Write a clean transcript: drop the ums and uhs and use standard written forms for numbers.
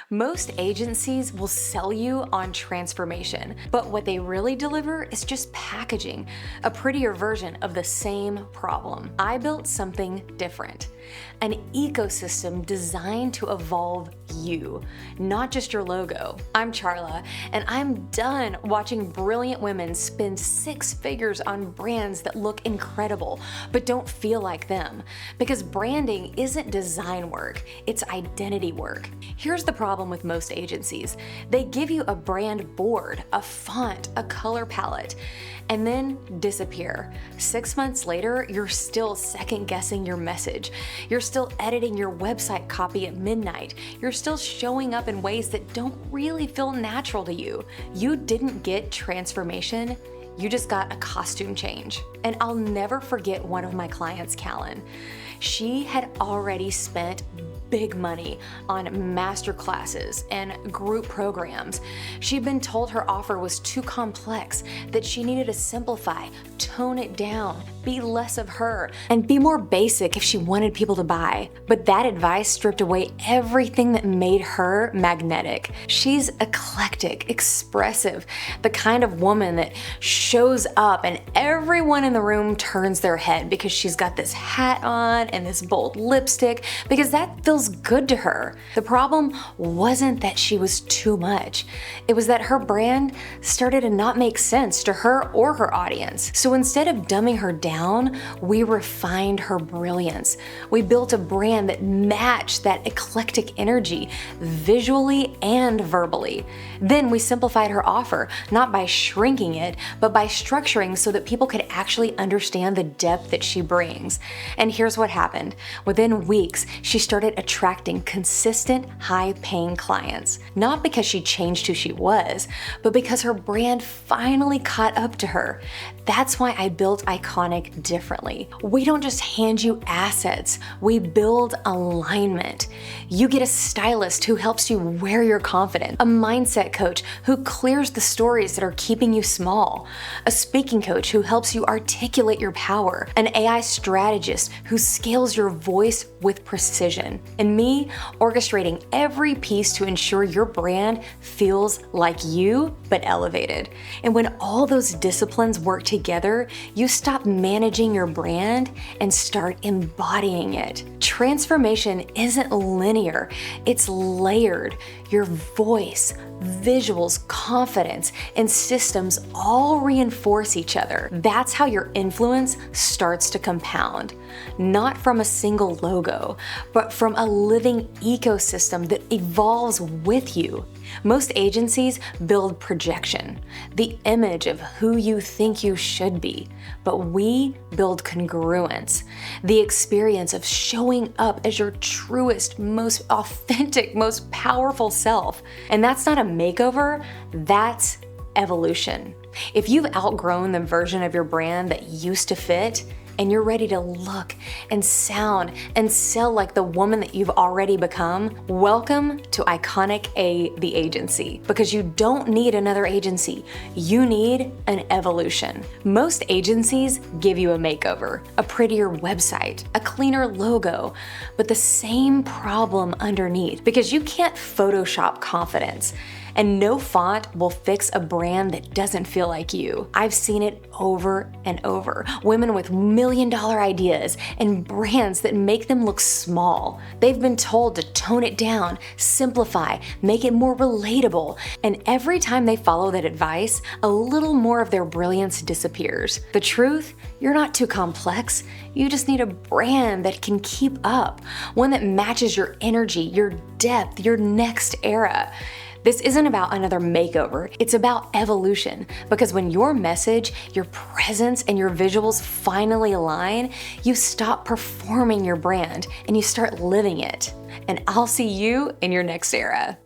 Most agencies will sell you on transformation, but what they really deliver is just packaging, a prettier version of the same problem. I built something different, an ecosystem designed to evolve you, not just your logo. I'm Charla, and I'm done watching brilliant women spend six figures on brands that look incredible, but don't feel like them. Because branding isn't design work, it's identity work. Here's the problem with most agencies. They give you a brand board, a font, a color palette, and then disappear. 6 months later, you're still second guessing your message. You're still editing your website copy at midnight. You're still showing up in ways that don't really feel natural to you. You didn't get transformation, you just got a costume change. And I'll never forget one of my clients, Callan. She had already spent big money on master classes and group programs. She'd been told her offer was too complex, that she needed to simplify, tone it down, be less of her, and be more basic if she wanted people to buy. But that advice stripped away everything that made her magnetic. She's eclectic, expressive, the kind of woman that shows up and everyone in the room turns their head because she's got this hat on and this bold lipstick, because that feels good to her. The problem wasn't that she was too much. It was that her brand started to not make sense to her or her audience. So instead of dumbing her down, we refined her brilliance. We built a brand that matched that eclectic energy visually and verbally. Then we simplified her offer, not by shrinking it, but by structuring so that people could actually understand the depth that she brings. And here's what happened. Within weeks, she started attracting consistent, high-paying clients. Not because she changed who she was, but because her brand finally caught up to her. That's why I built Iconic differently. We don't just hand you assets, we build alignment. You get a stylist who helps you wear your confidence, a mindset coach who clears the stories that are keeping you small, a speaking coach who helps you articulate your power, an AI strategist who scales your voice with precision, and me orchestrating every piece to ensure your brand feels like you, but elevated. And when all those disciplines work together, you stop managing your brand and start embodying it. Transformation isn't linear, it's layered. Your voice, visuals, confidence, and systems all reinforce each other. That's how your influence starts to compound. Not from a single logo, but from a living ecosystem that evolves with you. Most agencies build projection, the image of who you think you should be, but we build congruence, the experience of showing up as your truest, most authentic, most powerful self. And that's not a makeover, that's evolution. If you've outgrown the version of your brand that used to fit, and you're ready to look and sound and sell like the woman that you've already become, welcome to Iconic the agency. Because you don't need another agency, you need an evolution. Most agencies give you a makeover, a prettier website, a cleaner logo, but the same problem underneath, because you can't Photoshop confidence. And no font will fix a brand that doesn't feel like you. I've seen it over and over. Women with million-dollar ideas and brands that make them look small. They've been told to tone it down, simplify, make it more relatable. And every time they follow that advice, a little more of their brilliance disappears. The truth? You're not too complex. You just need a brand that can keep up. One that matches your energy, your depth, your next era. This isn't about another makeover, it's about evolution. Because when your message, your presence, and your visuals finally align, you stop performing your brand and you start living it. And I'll see you in your next era.